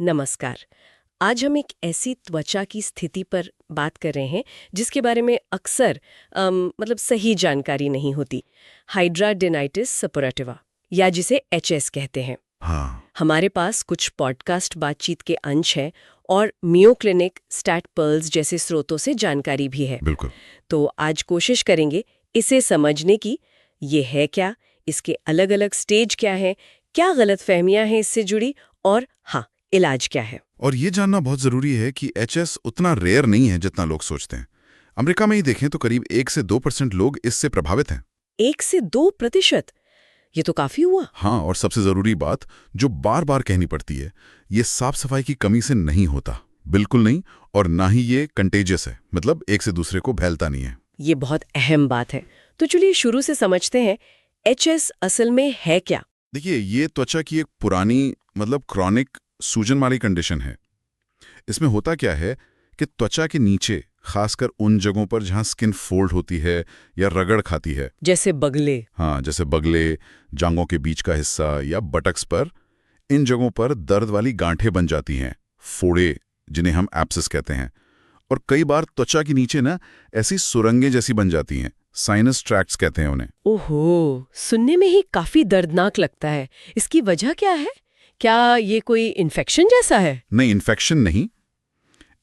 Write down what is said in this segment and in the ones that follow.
नमस्कार। आज हम एक ऐसी त्वचा की स्थिति पर बात कर रहे हैं जिसके बारे में अक्सर सही जानकारी नहीं होती। हाइड्राडेनाइटिस सपोरेटिवा या जिसे एचएस कहते हैं। हाँ। हमारे पास कुछ पॉडकास्ट बातचीत के अंश हैं और मियो क्लिनिक, स्टैट पर्ल्स जैसे स्रोतों से जानकारी भी है। बिल्कुल। तो आज कोशिश करेंगे इसे समझने की। ये है क्या, इसके अलग अलग स्टेज क्या हैं, क्या गलतफहमियां हैं इससे जुड़ी, और हाँ, इलाज क्या है। और ये जानना बहुत जरूरी है कि एचएस उतना रेयर नहीं है जितना लोग सोचते हैं। अमेरिका में ही देखें तो करीब 1 से 2% लोग इससे प्रभावित हैं। 1 से 2%? ये तो काफी हुआ। हाँ, और सबसे जरूरी बात जो बार बार कहनी पड़ती है, ये साफ सफाई की कमी से नहीं होता, बिल्कुल नहीं। और ना ही ये कंटेजियस है, मतलब एक से दूसरे को फैलता नहीं है। ये बहुत अहम बात है। तो चलिए शुरू से समझते हैं, एचएस असल में है क्या। देखिए, ये त्वचा की एक पुरानी क्रॉनिक सूजन वाली कंडीशन है। इसमें होता क्या है कि त्वचा के नीचे, खासकर उन जगहों पर जहां स्किन फोल्ड होती है या रगड़ खाती है, जैसे बगले। हाँ, जैसे बगले, जांघों के बीच का हिस्सा या बटक्स पर, इन जगहों पर दर्द वाली गांठें बन जाती हैं, फोड़े, जिन्हें हम एब्सेस कहते हैं। और कई बार त्वचा के नीचे ना ऐसी सुरंगें जैसी बन जाती हैं, साइनस ट्रैक्ट्स कहते हैं उन्हें। ओहो, सुनने में ही काफी दर्दनाक लगता है। इसकी वजह क्या है? क्या ये कोई इन्फेक्शन जैसा है? नहीं, इन्फेक्शन नहीं।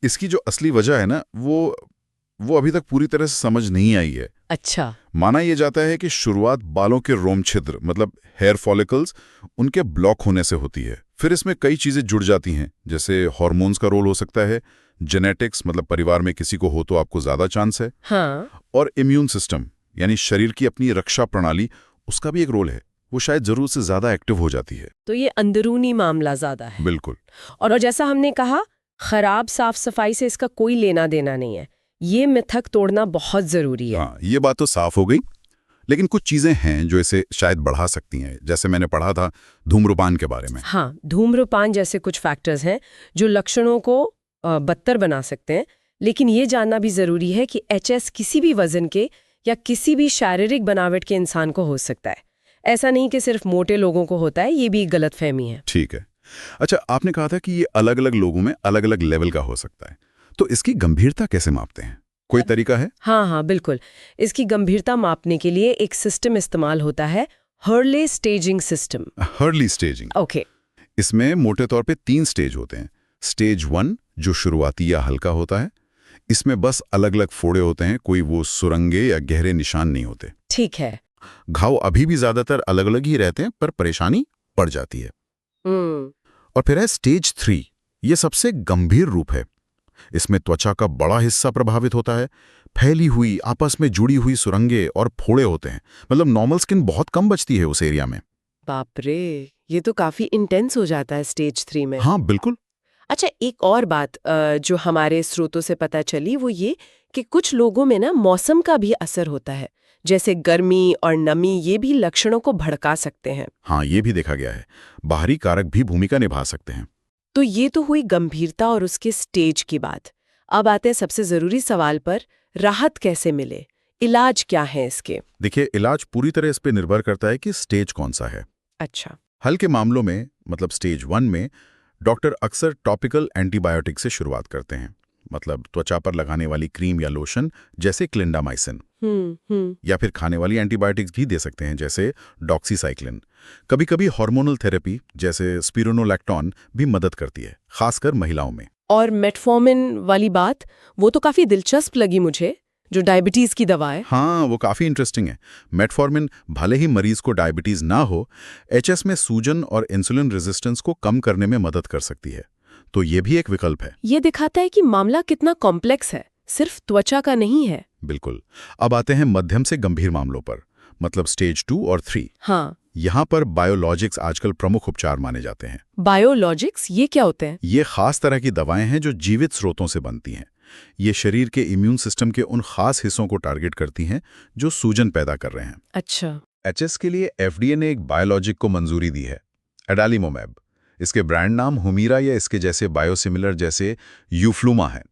इसकी जो असली वजह है ना, वो अभी तक पूरी तरह से समझ नहीं आई है। अच्छा। माना यह जाता है कि शुरुआत बालों के रोम छिद्र, हेयर फॉलिकल्स, उनके ब्लॉक होने से होती है। फिर इसमें कई चीजें जुड़ जाती हैं, जैसे हार्मोन्स का रोल हो सकता है, जेनेटिक्स, परिवार में किसी को हो तो आपको ज्यादा चांस है। हाँ। और इम्यून सिस्टम, यानी शरीर की अपनी रक्षा प्रणाली, उसका भी एक रोल है। वो शायद जरूर से ज्यादा एक्टिव हो जाती है। तो ये अंदरूनी मामला ज्यादा है। बिल्कुल। और जैसा हमने कहा, खराब साफ सफाई से इसका कोई लेना देना नहीं है। ये मिथक तोड़ना बहुत जरूरी है। हाँ, ये बात तो साफ हो गई। लेकिन कुछ चीजें हैं जो इसे शायद बढ़ा सकती हैं, जैसे मैंने पढ़ा था धूम्रपान के बारे में। हाँ, धूम्रपान जैसे कुछ फैक्टर्स हैं जो लक्षणों को बदतर बना सकते हैं। लेकिन ये जानना भी जरूरी है कि एचएस किसी भी वजन के या किसी भी शारीरिक बनावट के इंसान को हो सकता है। ऐसा नहीं कि सिर्फ मोटे लोगों को होता है, ये भी गलतफहमी है। ठीक है। अच्छा, आपने कहा था कि ये अलग अलग लोगों में अलग अलग लेवल का हो सकता है, तो इसकी गंभीरता कैसे मापते हैं? कोई तरीका है? हाँ, बिल्कुल। इसकी गंभीरता मापने के लिए एक सिस्टम इस्तेमाल होता है, Hurley staging system. Hurley staging. Okay. इसमें मोटे तौर पे 3 स्टेज होते हैं। स्टेज 1 जो शुरुआती या हल्का होता है, इसमें बस अलग अलग फोड़े होते हैं, कोई वो सुरंगे या गहरे निशान नहीं होते। ठीक है। घाव अभी भी ज्यादातर अलग अलग ही रहते हैं, पर परेशानी बढ़ जाती है। और फिर है स्टेज 3, ये सबसे गंभीर रूप है। इसमें त्वचा का बड़ा हिस्सा प्रभावित होता है, फैली हुई, आपस में जुड़ी हुई सुरंगे और फोड़े होते हैं। नॉर्मल स्किन बहुत कम बचती है उस एरिया में। बाप रे, ये तो काफी इंटेंस हो जाता है स्टेज 3 में। हाँ, बिल्कुल। अच्छा, एक और बात जो हमारे स्रोतों से पता चली वो ये कि कुछ लोगों में ना मौसम का भी असर होता है, जैसे गर्मी और नमी, ये भी लक्षणों को भड़का सकते हैं। हाँ, ये भी देखा गया है। बाहरी कारक भी भूमिका निभा सकते हैं। तो ये तो हुई गंभीरता और उसके स्टेज की बात। अब आते हैं सबसे जरूरी सवाल पर, राहत कैसे मिले, इलाज क्या है इसके? देखिए, इलाज पूरी तरह इस पे निर्भर करता है कि स्टेज कौन सा है। अच्छा। हल्के मामलों में, स्टेज 1 में, डॉक्टर अक्सर टॉपिकल एंटीबायोटिक से शुरुआत करते हैं। त्वचा पर लगाने वाली क्रीम या लोशन, जैसे क्लिंडामाइसिन। या फिर खाने वाली एंटीबायोटिक्स भी दे सकते हैं, जैसे डॉक्सीसाइक्लिन। कभी कभी हार्मोनल थेरेपी, जैसे स्पिरोनोलैक्टोन, भी मदद करती है, खासकर महिलाओं में। और मेटफॉर्मिन वाली बात, वो तो काफी दिलचस्प लगी मुझे, जो डायबिटीज की दवा है। हाँ, वो काफी इंटरेस्टिंग है। मेटफॉर्मिन भले ही मरीज को डायबिटीज ना हो, एचएस में सूजन और इंसुलिन रेजिस्टेंस को कम करने में मदद कर सकती है, तो ये भी एक विकल्प है। ये दिखाता है कि मामला कितना कॉम्प्लेक्स है, सिर्फ त्वचा का नहीं है। बिल्कुल। अब आते हैं मध्यम से गंभीर मामलों पर, स्टेज 2 और 3। हाँ। यहाँ पर बायोलॉजिक्स आजकल प्रमुख उपचार माने जाते हैं। बायोलॉजिक्स ये क्या होते हैं? ये खास तरह की दवाएं हैं जो जीवित स्रोतों से बनती हैं। ये शरीर के इम्यून सिस्टम के उन खास हिस्सों को टारगेट करती हैं जो सूजन पैदा कर रहे हैं। अच्छा। एचएस के लिए एफडीए ने एक बायोलॉजिक को मंजूरी दी है, एडालिमोमेब। इसके ब्रांड नाम हुमीरा या इसके जैसे बायोसिमिलर जैसे यूफ्लुमा है।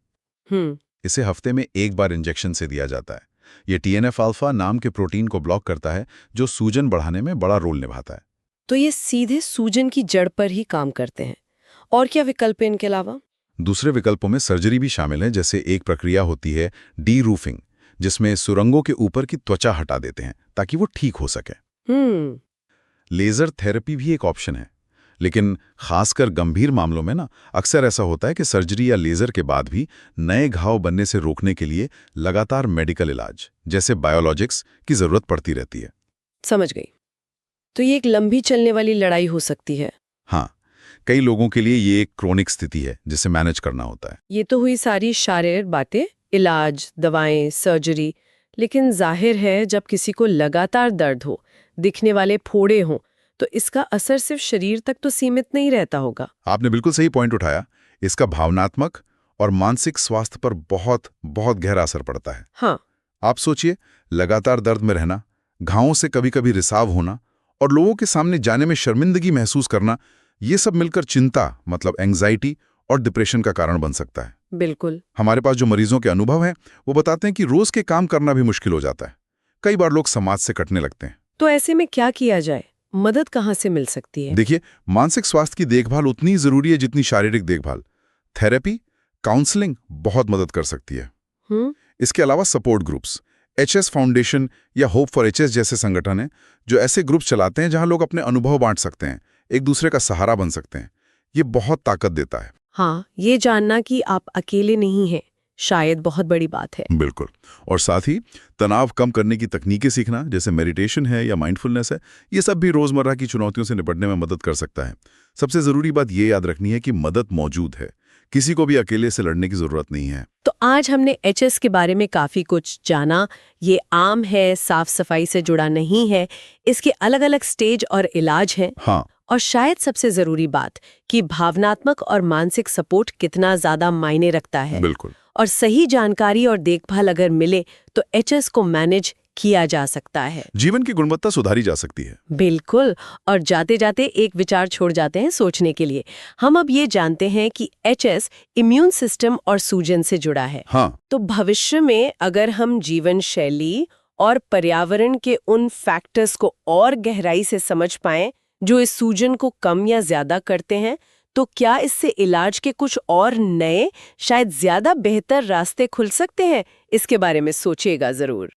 इसे हफ्ते में 1 बार इंजेक्शन से दिया जाता है। ये टीएनएफ अल्फा नाम के प्रोटीन को ब्लॉक करता है, जो सूजन बढ़ाने में बड़ा रोल निभाता है। तो ये सीधे सूजन की जड़ पर ही काम करते हैं। और क्या विकल्प है इनके अलावा? दूसरे विकल्पों में सर्जरी भी शामिल है, जैसे एक प्रक्रिया होती है डी रूफिंग, जिसमें सुरंगों के ऊपर की त्वचा हटा देते हैं ताकि वो ठीक हो सके। लेजर थेरेपी भी एक ऑप्शन है, लेकिन खासकर गंभीर मामलों में अक्सर ऐसा होता है कि सर्जरी या लेजर के बाद भी नए घाव बनने से रोकने के लिए लगातार मेडिकल इलाज जैसे बायोलॉजिक्स की जरूरत पड़ती रहती है। समझ गई। तो ये एक लंबी चलने वाली लड़ाई हो सकती है। हाँ, कई लोगों के लिए ये एक क्रोनिक स्थिति है जिसे मैनेज करना होता है। ये तो हुई सारी शारीरिक बातें, इलाज, दवाएं, सर्जरी। लेकिन जाहिर है जब किसी को लगातार दर्द हो, दिखने वाले फोड़े हों, तो इसका असर सिर्फ शरीर तक तो सीमित नहीं रहता होगा। आपने बिल्कुल सही पॉइंट उठाया। इसका भावनात्मक और मानसिक स्वास्थ्य पर बहुत बहुत गहरा असर पड़ता है। हाँ। आप सोचिए, लगातार दर्द में रहना, घावों से कभी कभी रिसाव होना और लोगों के सामने जाने में शर्मिंदगी महसूस करना, ये सब मिलकर चिंता मतलब एंग्जाइटी और डिप्रेशन का कारण बन सकता है। बिल्कुल। हमारे पास जो मरीजों के अनुभव हैं वो बताते हैं कि रोज के काम करना भी मुश्किल हो जाता है। कई बार लोग समाज से कटने लगते हैं। तो ऐसे में क्या किया जाए? मदद कहाँ से मिल सकती है? देखिए, मानसिक स्वास्थ्य की देखभाल उतनी जरूरी है जितनी शारीरिक देखभाल। थेरेपी, काउंसलिंग बहुत मदद कर सकती है। इसके अलावा सपोर्ट ग्रुप्स, एचएस फाउंडेशन या होप फॉर एचएस जैसे संगठन हैं जो ऐसे ग्रुप चलाते हैं जहां लोग अपने अनुभव बांट सकते हैं, एक दूसरे का सहारा बन सकते हैं। ये बहुत ताकत देता है। हाँ, ये जानना कि आप अकेले नहीं हैं शायद बहुत बड़ी बात है। बिल्कुल। और साथ ही तनाव कम करने की तकनीकें सीखना, जैसे मेडिटेशन है या माइंडफुलनेस है, ये सब भी रोजमर्रा की चुनौतियों से निपटने में मदद कर सकता है। सबसे जरूरी बात ये याद रखनी है कि मदद मौजूद है, किसी को भी अकेले से लड़ने की जरूरत नहीं है। तो आज हमने एचएस के बारे में काफी कुछ जाना। ये आम है, साफ सफाई से जुड़ा नहीं है, इसके अलग अलग स्टेज और इलाज हैं। हाँ, और शायद सबसे जरूरी बात कि भावनात्मक और मानसिक सपोर्ट कितना ज्यादा मायने रखता है। बिल्कुल। और सही जानकारी और देखभाल अगर मिले तो एचएस को मैनेज किया जा सकता है, जीवन की गुणवत्ता सुधारी जा सकती है। बिल्कुल। और जाते जाते एक विचार छोड़ जाते हैं सोचने के लिए। हम अब ये जानते हैं कि एचएस इम्यून सिस्टम और सूजन से जुड़ा है। हाँ। तो भविष्य में अगर हम जीवन शैली और पर्यावरण के उन फैक्टर्स को और गहराई से समझ पाएं जो इस सूजन को कम या ज्यादा करते हैं, तो क्या इससे इलाज के कुछ और नए, शायद ज्यादा बेहतर रास्ते खुल सकते हैं? इसके बारे में सोचिएगा जरूर।